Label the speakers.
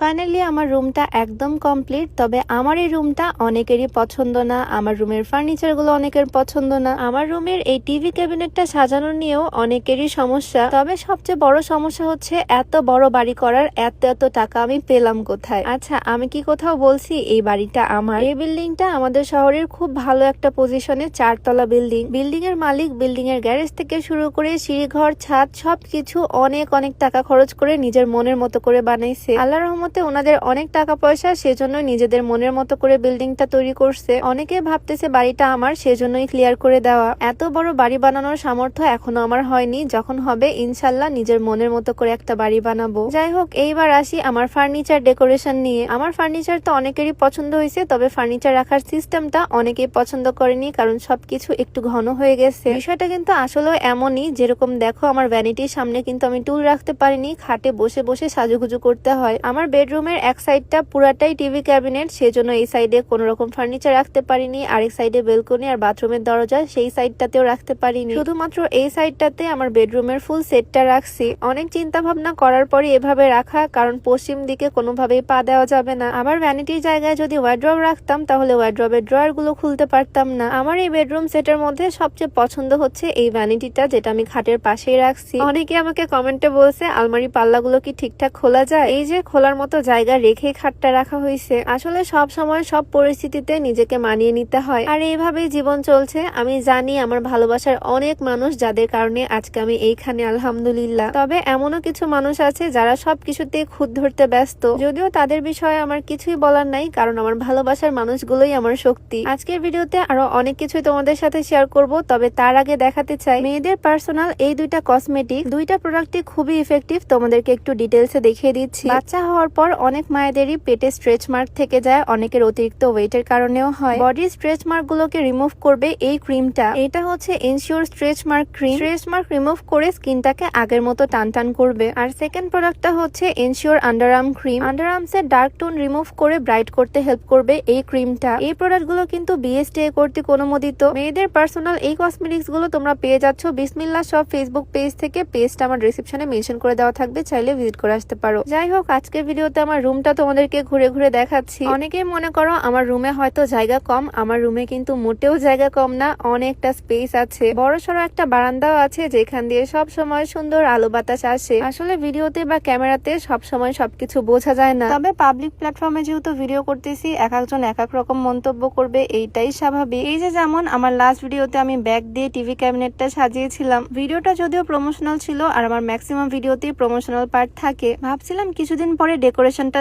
Speaker 1: Finally আমার রুমটা একদম কমপ্লিট। তবে আমার এই রুমটা অনেকেরই পছন্দ না, আমার রুমের ফার্নিচারগুলো অনেকের পছন্দ না। আমার রুমের এই টিভি ক্যাবিনেটটা সাজানো নিয়েও অনেকেরই সমস্যা। তবে সবচেয়ে বড় সমস্যা হচ্ছে এত বড় বাড়ি করার এত টাকা আমি পেলাম কোথায়। আচ্ছা, আমি কি কোথাও বলছি এই বাড়িটা আমার? এই বিল্ডিংটা আমাদের শহরের খুব ভালো একটা পজিশনে, 4 তলা বিল্ডিং। বিল্ডিং এর মালিক বিল্ডিং এর গ্যারেজ থেকে শুরু করে সিঁড়িঘর, ছাদ সবকিছু অনেক টাকা খরচ করে নিজের মনের মতো করে বানাইছে। আল্লাহর রহমতে ওনাদের অনেক টাকা পয়সা, সেজন্য নিজেদের মনের মতো করে বিল্ডিংটা তৈরি করছে। অনেকে ভাবতেছে বাড়িটা আমার, সেজন্যই ক্লিয়ার করে দেওয়া। এত বড় বাড়ি বানানোর সামর্থ্য এখনো আমার হয়নি, যখন হবে ইনশাল্লাহ নিজের মনের মতো করে একটা বাড়ি বানাবো। যাই হোক, এইবার আসি আমার ফার্নিচার ডেকোরেশন নিয়ে। আমার ফার্নিচার তো অনেকেরই পছন্দ হয়েছে, তবে ফার্নিচার রাখার সিস্টেমটা অনেকেই পছন্দ করেনি, কারণ সবকিছু একটু ঘন হয়ে গেছে। বিষয়টা কিন্তু আসলে এমনই, যেরকম দেখো আমার ভ্যানিটির সামনে কিন্তু আমি টুল রাখতে পারিনি, খাটে বসে বসে সাজুগুজু করতে হয়। আমার বেডরুমের এক সাইডটা পুরাটাই টিভি ক্যাবিনেট, সেজন্য এই সাইডে কোন রকম ফার্নিচার রাখতে পারিনি। আরেক সাইডে বেলকনি আর বাথরুমের দরজা, সেই সাইডটাতেও রাখতে পারিনি। শুধুমাত্র এই সাইডটাতে আমার বেডরুমের ফুল সেটটা রাখছি। অনেক চিন্তা ভাবনা করার পরে এভাবে রাখা, কারণ পশ্চিম দিকে কোনোভাবেই পা দেওয়া যাবে না। আবার ভ্যানিটির জায়গায় যদি ওয়ার্ড্রব রাখতাম, তাহলে ওয়ার্ড্রবের ড্রয়ার গুলো খুলতে পারতাম না। আমার এই বেডরুম সেটের মধ্যে সবচেয়ে পছন্দ হচ্ছে এই ভ্যানিটিটা, যেটা আমি খাটের পাশেই রাখছি। অনেকে আমাকে কমেন্টে বলছে আলমারি পাল্লাগুলো কি ঠিকঠাক খোলা যায়? এই যে খোলার মতো জায়গা রেখে খাটটা রাখা হয়েছে। আসলে সব সময় সব পরিস্থিতিতে নিজেকে মানিয়ে নিতে হয়, আর এইভাবেই জীবন চলছে। আমি জানি আমার ভালোবাসার অনেক মানুষ, যাদের কারণে আজকে আমি এইখানে, আলহামদুলিল্লাহ। তবে এমনও কিছু মানুষ আছে যারা সবকিছুতে খুঁত ধরতে ব্যস্ত, যদিও তাদের বিষয়ে আমার কিছুই বলার নাই, কারণ আমার ভালোবাসার মানুষগুলোই আমার শক্তি। আজকের ভিডিওতে আরো অনেক কিছুই তোমাদের সাথে শেয়ার করব, তবে তার আগে দেখাতে চাই মেয়েদের পার্সোনাল এই দুইটা কসমেটিক, দুইটা প্রোডাক্টই খুবই ইফেক্টিভ। তোমাদেরকে একটু ডিটেলসে দেখিয়ে দিচ্ছি। বাচ্চা হওয়ার পর অনেক মায়েদেরই পেটে স্ট্রেচ মার্ক থেকে যায়, অনেকের অতিরিক্ত ওয়েটের কারণেও হয়। বডির স্ট্রেচ মার্ক গুলোকে রিমুভ করবে এই ক্রিমটা। এটা হচ্ছে ensure stretch mark cream. Stretch mark remove করে স্কিনটাকে আগের মতো টান করবে। আর সেকেন্ড প্রোডাক্টটা হচ্ছে এনশিওর আন্ডারআর্ম ক্রিম। আন্ডারআর্মস এর ডার্ক টোন রিমুভ করে ব্রাইট করতে হেল্প করবে এই ক্রিমটা। এই প্রোডাক্ট গুলো কিন্তু বিএসটিআই কর্তৃক অনুমোদিত। মেয়েদের পার্সোনাল এই কসমেটিক্স গুলো তোমরা পেয়ে যাচ্ছ বিসমিল্লাহ শপ ফেসবুক পেজ থেকে। পেজটা আমার ডেসক্রিপশনে মেনশন করে দেওয়া থাকবে, চাইলে ভিজিট করে আসতে পারো। যাই হোক, আজকের ভিডিওতে আমার রুমটা তোমাদেরকে ঘুরে ঘুরে দেখাচ্ছি। অনেকেই মনে করো আমার রুমে হয়তো জায়গা কম, আমার রুমে কিন্তু মোটেও জায়গা কম না, অনেকটা স্পেস আছে। বড়সড় একটা বারান্দাও আছে, যেখান দিয়ে সব সময় সুন্দর আলো বাতাস আসে। আসলে ভিডিওতে বা ক্যামেরাতে সব সময় সবকিছু বোঝা যায় না, তবে পাবলিক প্ল্যাটফর্মে যেহেতু ভিডিও করতেছি, এক একজন এক এক রকম মন্তব্য করবে, এইটাই স্বাভাবিক। এই যে যেমন আমার লাস্ট ভিডিওতে আমি ব্যাগ দিয়ে টিভি ক্যাবিনেটটা সাজিয়েছিলাম, ভিডিওটা যদিও প্রমোশনাল ছিল, আর আমার ম্যাক্সিমাম ভিডিওতেই প্রমোশনাল পার্ট থাকে। ভাবছিলাম কিছুদিন পরে ডেকোরেশনটা